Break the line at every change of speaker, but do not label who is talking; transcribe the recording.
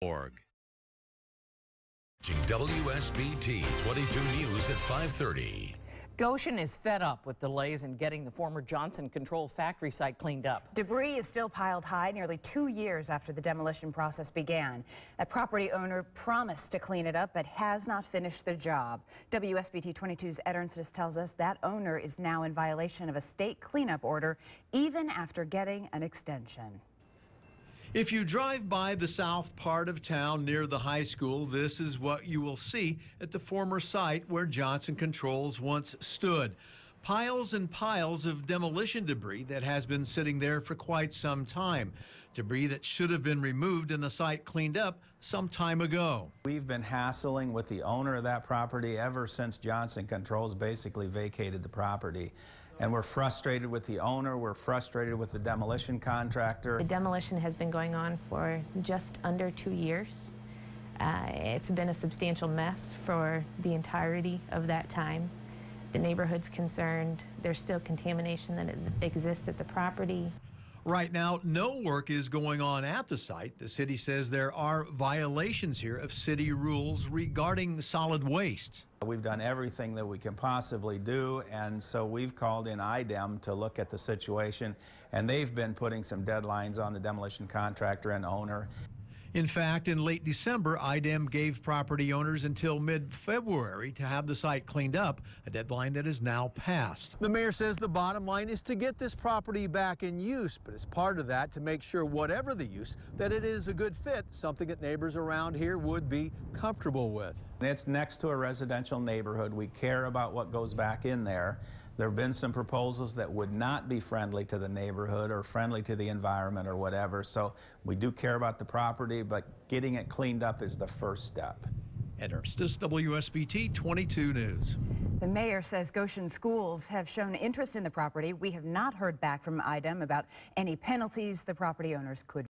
Org. WSBT 22 News at 5:30.
Goshen is fed up with delays in getting the former Johnson Controls factory site cleaned up.
Debris is still piled high nearly 2 years after the demolition process began. A property owner promised to clean it up but has not finished the job. WSBT 22's Ed Ernstis tells us that owner is now in violation of a state cleanup order even after getting an extension.
If you drive by the south part of town near the high school, this is what you will see at the former site where Johnson Controls once stood. Piles and piles of demolition debris that has been sitting there for quite some time. Debris that should have been removed and the site cleaned up some time ago.
We've been hassling with the owner of that property ever since Johnson Controls basically vacated the property. And we're frustrated with the owner, we're frustrated with the demolition contractor.
The demolition has been going on for just under 2 years. It's been a substantial mess for the entirety of that time. The neighborhood's concerned. There's still contamination that exists at the property.
Right now, no work is going on at the site. The city says there are violations here of city rules regarding solid waste.
We've done everything that we can possibly do, and so we've called in IDEM to look at the situation, and they've been putting some deadlines on the demolition contractor and owner.
In fact, in late December, IDEM gave property owners until mid-February to have the site cleaned up, a deadline that is now passed. The mayor says the bottom line is to get this property back in use, but as part of that, to make sure whatever the use, that it is a good fit, something that neighbors around here would be comfortable with.
It's next to a residential neighborhood. We care about what goes back in there. There have been some proposals that would not be friendly to the neighborhood or friendly to the environment or whatever. So we do care about the property, but getting it cleaned up is the first step.
Ed Ernstis, WSBT 22 News.
The mayor says Goshen schools have shown interest in the property. We have not heard back from IDEM about any penalties the property owners could